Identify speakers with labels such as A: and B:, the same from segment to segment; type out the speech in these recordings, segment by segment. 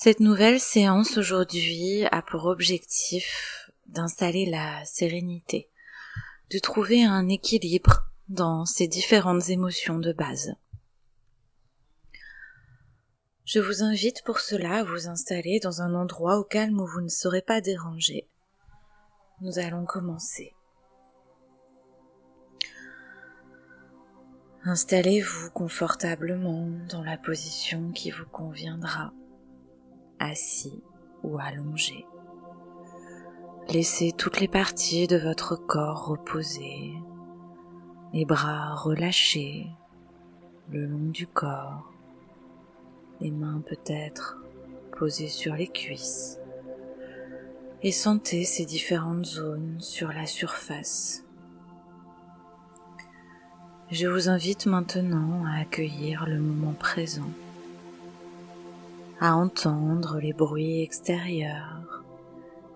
A: Cette nouvelle séance aujourd'hui a pour objectif d'installer la sérénité, de trouver un équilibre dans ces différentes émotions de base. Je vous invite pour cela à vous installer dans un endroit au calme où vous ne serez pas dérangé. Nous allons commencer. Installez-vous confortablement dans la position qui vous conviendra, assis ou allongé. Laissez toutes les parties de votre corps reposer, les bras relâchés le long du corps, les mains peut-être posées sur les cuisses, et sentez ces différentes zones sur la surface. Je vous invite maintenant à accueillir le moment présent, à entendre les bruits extérieurs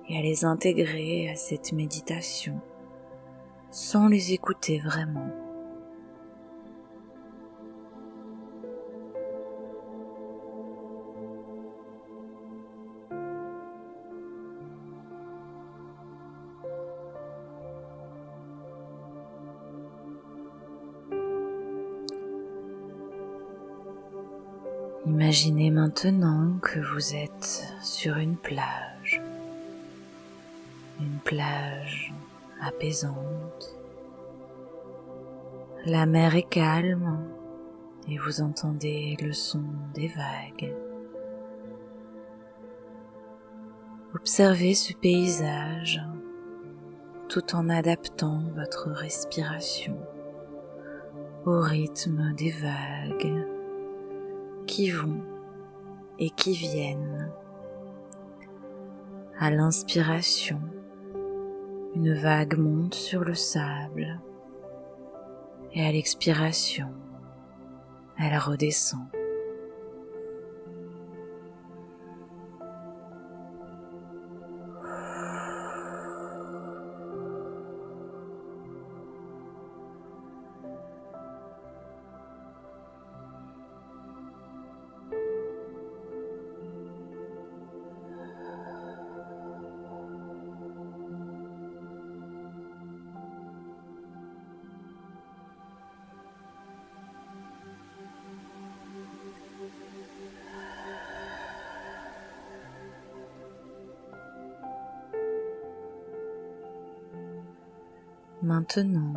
A: et à les intégrer à cette méditation sans les écouter vraiment. Imaginez maintenant que vous êtes sur une plage apaisante. La mer est calme et vous entendez le son des vagues. Observez ce paysage tout en adaptant votre respiration au rythme des vagues qui vont et qui viennent. À l'inspiration, une vague monte sur le sable et à l'expiration, elle redescend. Maintenant,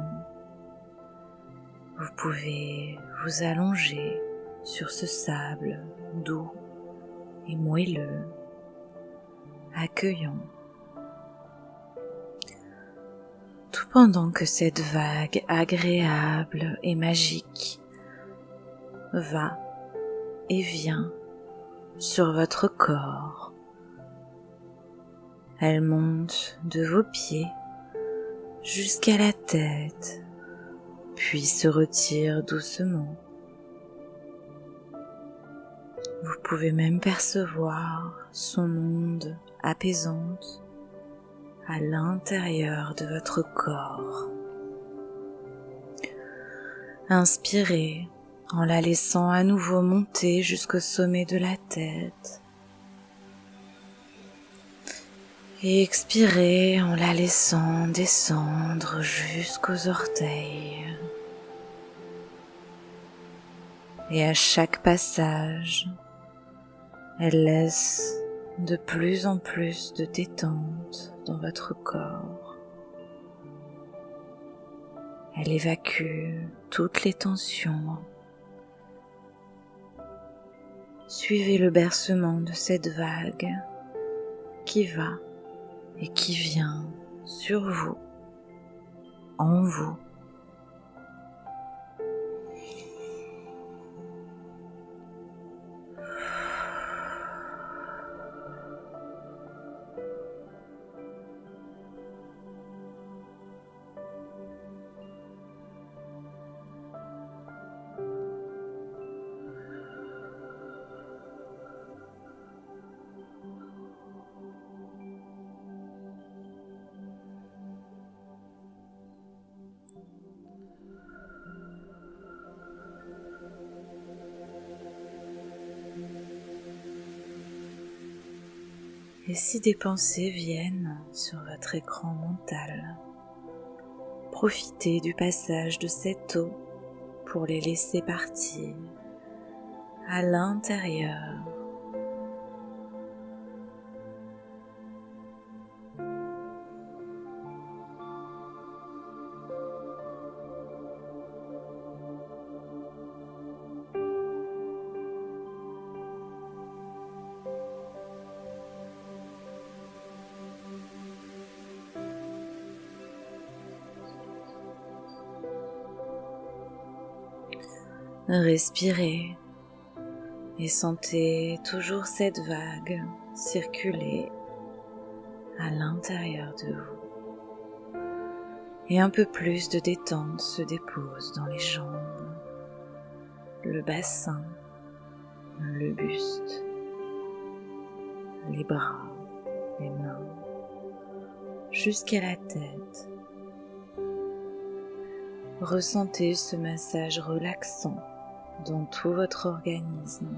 A: vous pouvez vous allonger sur ce sable doux et moelleux, accueillant, tout pendant que cette vague agréable et magique va et vient sur votre corps. Elle monte de vos pieds jusqu'à la tête, puis se retire doucement. Vous pouvez même percevoir son onde apaisante à l'intérieur de votre corps. Inspirez en la laissant à nouveau monter jusqu'au sommet de la tête. Et expirez en la laissant descendre jusqu'aux orteils. Et à chaque passage, elle laisse de plus en plus de détente dans votre corps. Elle évacue toutes les tensions. Suivez le bercement de cette vague qui va et qui vient sur vous, en vous. Et si des pensées viennent sur votre écran mental, profitez du passage de cette eau pour les laisser partir à l'intérieur. Respirez et sentez toujours cette vague circuler à l'intérieur de vous. Et un peu plus de détente se dépose dans les jambes, le bassin, le buste, les bras, les mains, jusqu'à la tête. Ressentez ce massage relaxant dans tout votre organisme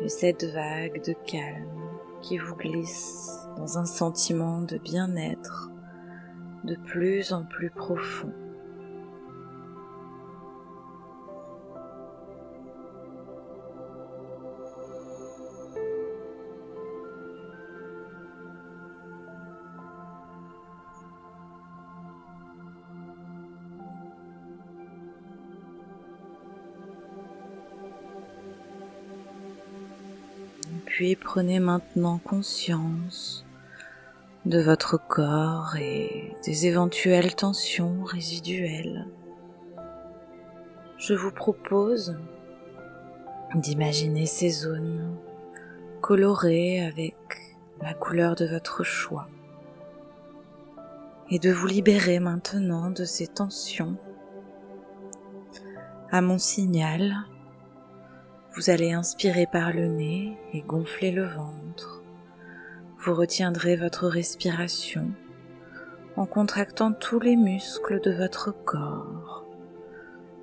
A: et cette vague de calme qui vous glisse dans un sentiment de bien-être de plus en plus profond. Puis prenez maintenant conscience de votre corps et des éventuelles tensions résiduelles. Je vous propose d'imaginer ces zones colorées avec la couleur de votre choix et de vous libérer maintenant de ces tensions. À mon signal, vous allez inspirer par le nez et gonfler le ventre. Vous retiendrez votre respiration en contractant tous les muscles de votre corps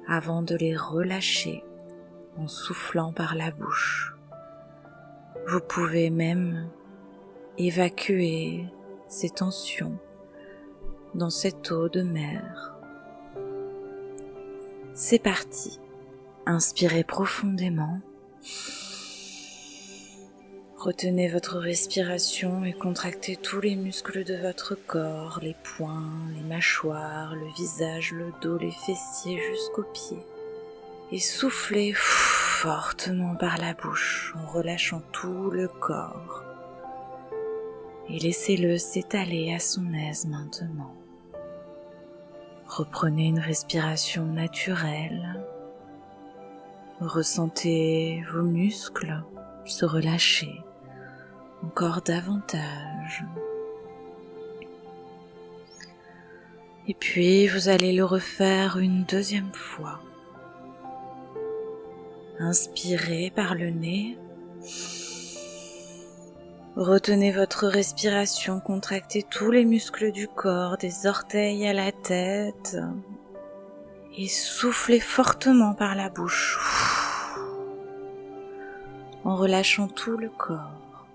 A: avant de les relâcher en soufflant par la bouche. Vous pouvez même évacuer ces tensions dans cette eau de mer. C'est parti. Inspirez profondément. Retenez votre respiration et contractez tous les muscles de votre corps, les poings, les mâchoires, le visage, le dos, les fessiers jusqu'aux pieds. Et soufflez fortement par la bouche en relâchant tout le corps. Et laissez-le s'étaler à son aise maintenant. Reprenez une respiration naturelle. Ressentez vos muscles se relâcher encore davantage. Et puis vous allez le refaire une deuxième fois. Inspirez par le nez. Retenez votre respiration, contractez tous les muscles du corps, des orteils à la tête. Et soufflez fortement par la bouche, en relâchant tout le corps.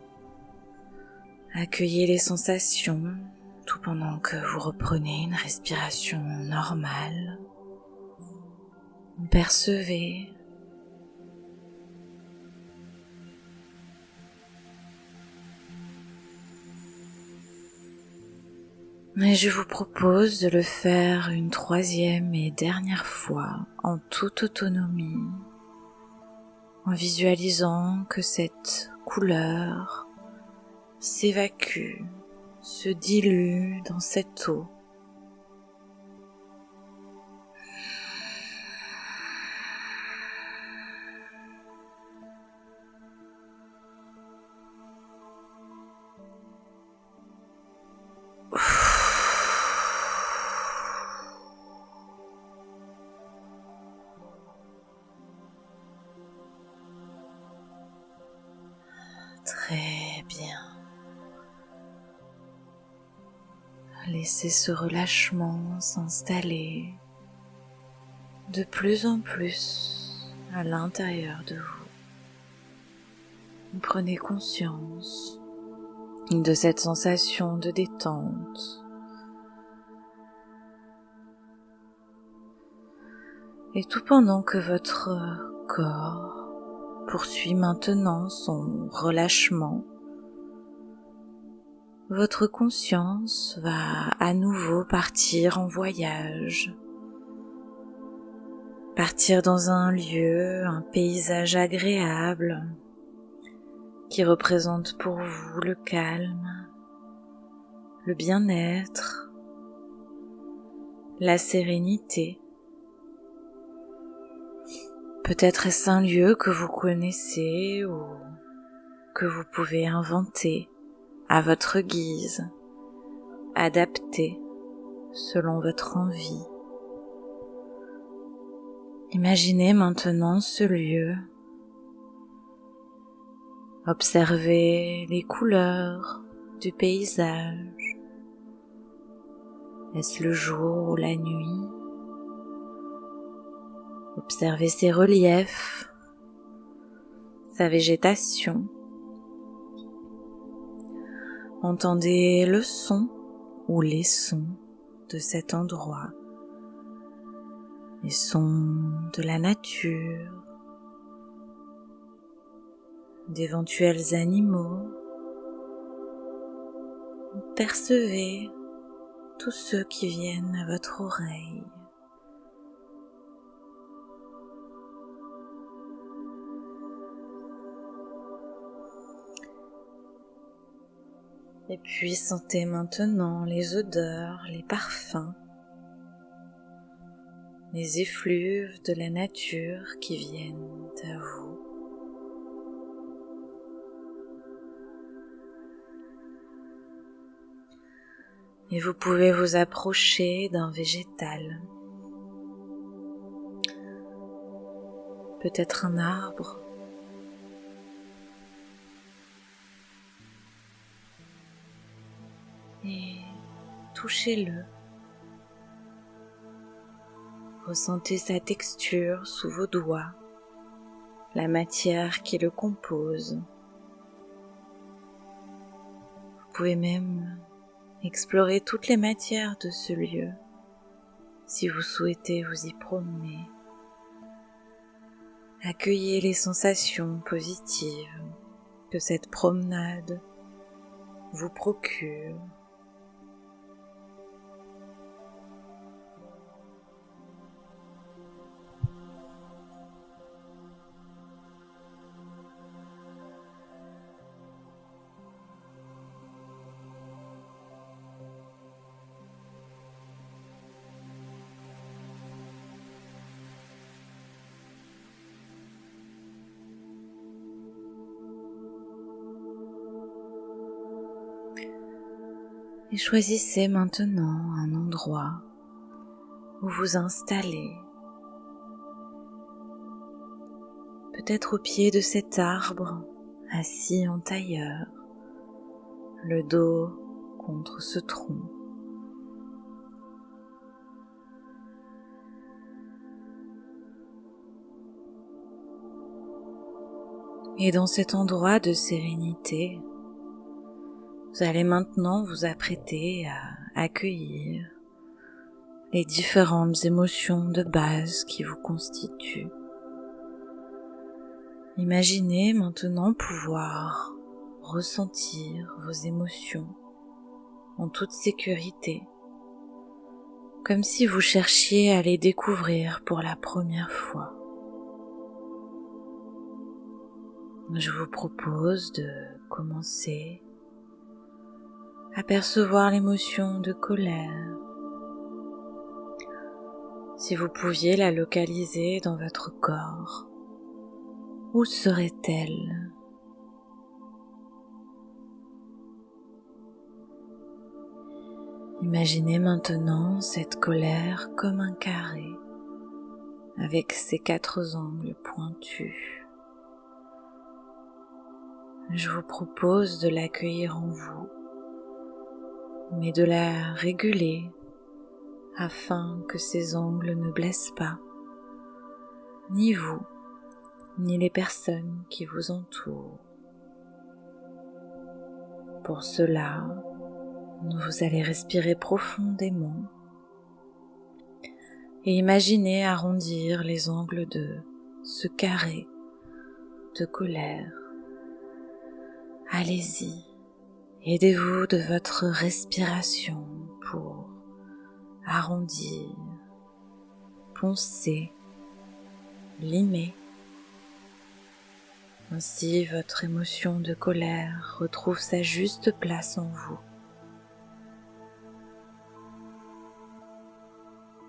A: Accueillez les sensations, tout pendant que vous reprenez une respiration normale. Percevez. Et je vous propose de le faire une troisième et dernière fois en toute autonomie, en visualisant que cette couleur s'évacue, se dilue dans cette eau. Très bien. Laissez ce relâchement s'installer de plus en plus à l'intérieur de vous. Prenez conscience de cette sensation de détente. Et tout pendant que votre corps poursuit maintenant son relâchement, votre conscience va à nouveau partir en voyage, partir dans un lieu, un paysage agréable qui représente pour vous le calme, le bien-être, la sérénité. Peut-être est-ce un lieu que vous connaissez ou que vous pouvez inventer à votre guise, adapter selon votre envie. Imaginez maintenant ce lieu. Observez les couleurs du paysage. Est-ce le jour ou la nuit? Observez ses reliefs, sa végétation. Entendez le son ou les sons de cet endroit, les sons de la nature, d'éventuels animaux. Percevez tous ceux qui viennent à votre oreille. Et puis sentez maintenant les odeurs, les parfums, les effluves de la nature qui viennent à vous. Et vous pouvez vous approcher d'un végétal, peut-être un arbre, et touchez-le. Ressentez sa texture sous vos doigts, la matière qui le compose. Vous pouvez même explorer toutes les matières de ce lieu si vous souhaitez vous y promener. Accueillez les sensations positives que cette promenade vous procure. Et choisissez maintenant un endroit où vous installer. Peut-être au pied de cet arbre, assis en tailleur, le dos contre ce tronc. Et dans cet endroit de sérénité, vous allez maintenant vous apprêter à accueillir les différentes émotions de base qui vous constituent. Imaginez maintenant pouvoir ressentir vos émotions en toute sécurité, comme si vous cherchiez à les découvrir pour la première fois. Je vous propose de commencer à percevoir l'émotion de colère. Si vous pouviez la localiser dans votre corps, où serait-elle? Imaginez maintenant cette colère comme un carré, avec ses 4 angles pointus. Je vous propose de l'accueillir en vous, mais de la réguler afin que ces angles ne blessent pas, ni vous, ni les personnes qui vous entourent. Pour cela, vous allez respirer profondément et imaginer arrondir les angles de ce carré de colère. Allez-y, aidez-vous de votre respiration pour arrondir, poncer, limer. Ainsi, votre émotion de colère retrouve sa juste place en vous.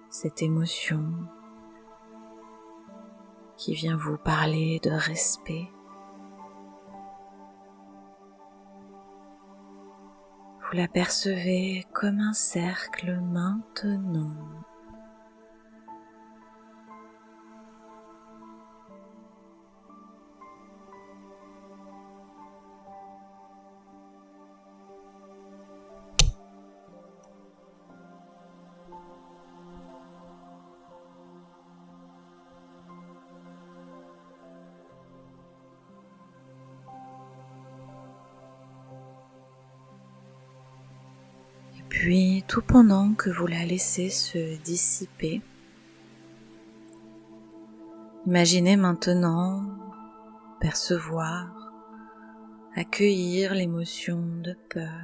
A: Cette émotion qui vient vous parler de respect. Vous l'apercevez comme un cercle maintenant. Puis, tout pendant que vous la laissez se dissiper, imaginez maintenant percevoir, accueillir l'émotion de peur.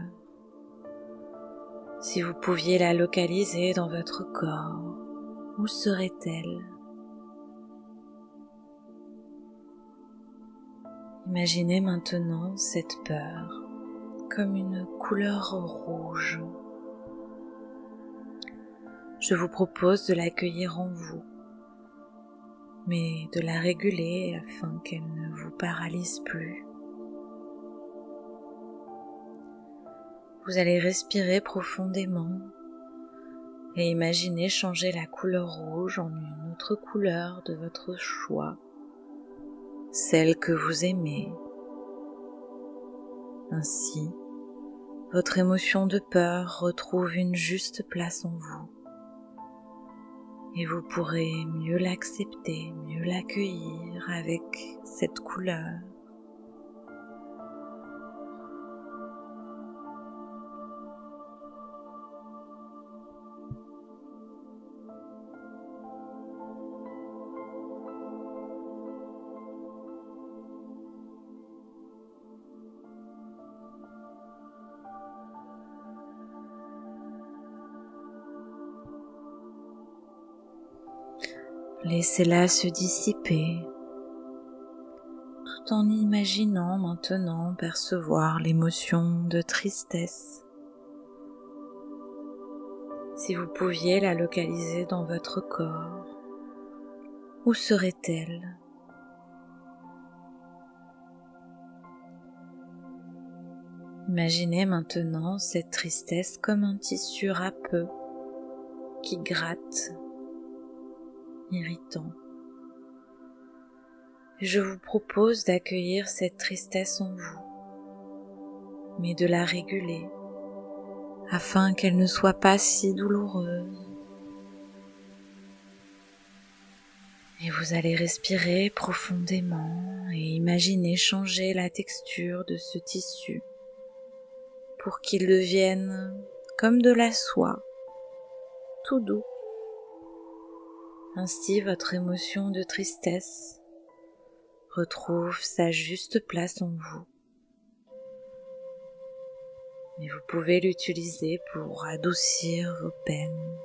A: Si vous pouviez la localiser dans votre corps, où serait-elle? Imaginez maintenant cette peur comme une couleur rouge. Je vous propose de l'accueillir en vous, mais de la réguler afin qu'elle ne vous paralyse plus. Vous allez respirer profondément et imaginer changer la couleur rouge en une autre couleur de votre choix, celle que vous aimez. Ainsi, votre émotion de peur retrouve une juste place en vous. Et vous pourrez mieux l'accepter, mieux l'accueillir avec cette couleur. Laissez-la se dissiper, tout en imaginant maintenant percevoir l'émotion de tristesse. Si vous pouviez la localiser dans votre corps, où serait-elle? Imaginez maintenant cette tristesse comme un tissu râpeux qui gratte, irritant. Je vous propose d'accueillir cette tristesse en vous, mais de la réguler, afin qu'elle ne soit pas si douloureuse. Et vous allez respirer profondément et imaginer changer la texture de ce tissu pour qu'il devienne comme de la soie, tout doux. Ainsi, votre émotion de tristesse retrouve sa juste place en vous. Et vous pouvez l'utiliser pour adoucir vos peines.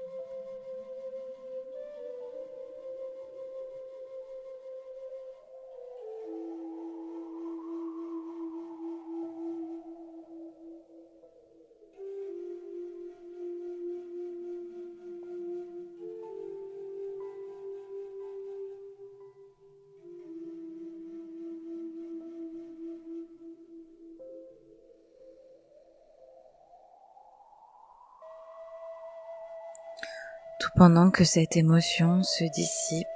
A: Tout pendant que cette émotion se dissipe,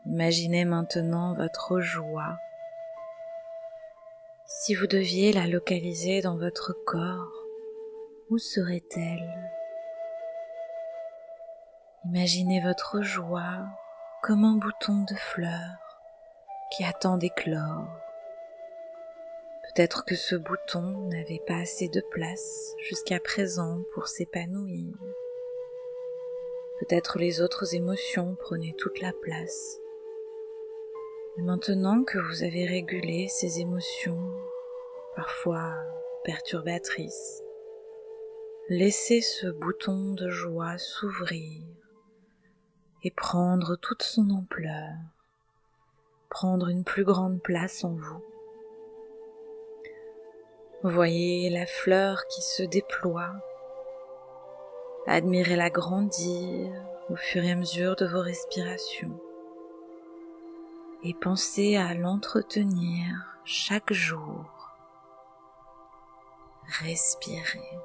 A: imaginez maintenant votre joie. Si vous deviez la localiser dans votre corps, où serait-elle? Imaginez votre joie comme un bouton de fleurs qui attend d'éclore. Peut-être que ce bouton n'avait pas assez de place jusqu'à présent pour s'épanouir. Peut-être les autres émotions prenaient toute la place. Et maintenant que vous avez régulé ces émotions, parfois perturbatrices, laissez ce bouton de joie s'ouvrir et prendre toute son ampleur, prendre une plus grande place en vous. Voyez la fleur qui se déploie, admirez-la grandir au fur et à mesure de vos respirations et pensez à l'entretenir chaque jour. Respirez.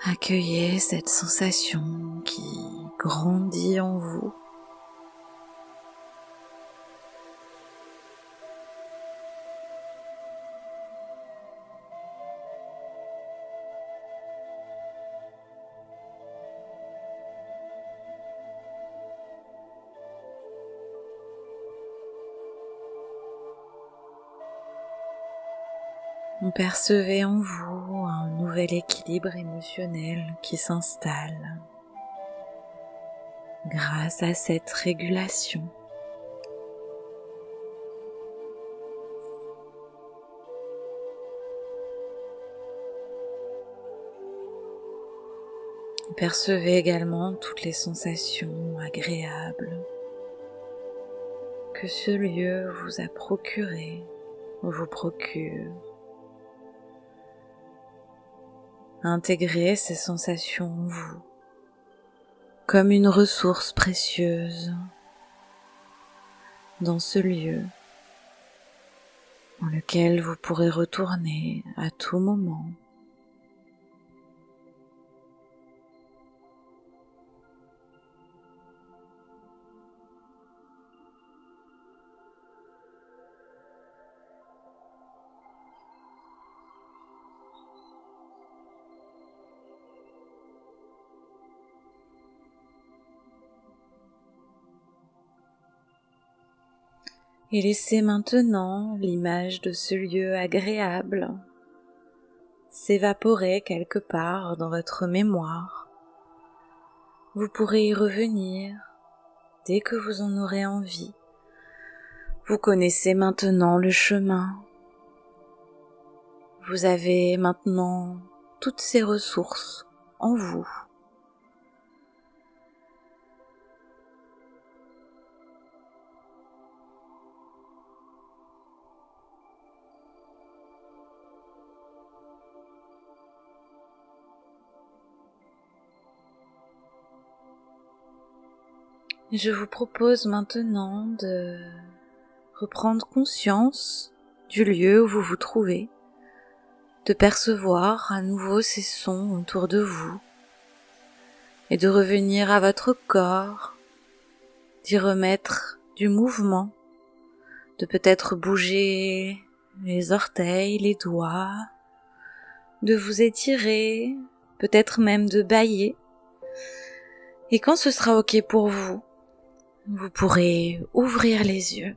A: Accueillez cette sensation qui grandit en vous. Vous percevez en vous un nouvel équilibre émotionnel qui s'installe grâce à cette régulation. Vous percevez également toutes les sensations agréables que ce lieu vous a procuré ou vous procure. Intégrez ces sensations en vous comme une ressource précieuse dans ce lieu dans lequel vous pourrez retourner à tout moment. Et laissez maintenant l'image de ce lieu agréable s'évaporer quelque part dans votre mémoire. Vous pourrez y revenir dès que vous en aurez envie. Vous connaissez maintenant le chemin. Vous avez maintenant toutes ces ressources en vous. Je vous propose maintenant de reprendre conscience du lieu où vous vous trouvez, de percevoir à nouveau ces sons autour de vous et de revenir à votre corps, d'y remettre du mouvement, de peut-être bouger les orteils, les doigts, de vous étirer, peut-être même de bâiller. Et quand ce sera OK pour vous, vous pourrez ouvrir les yeux.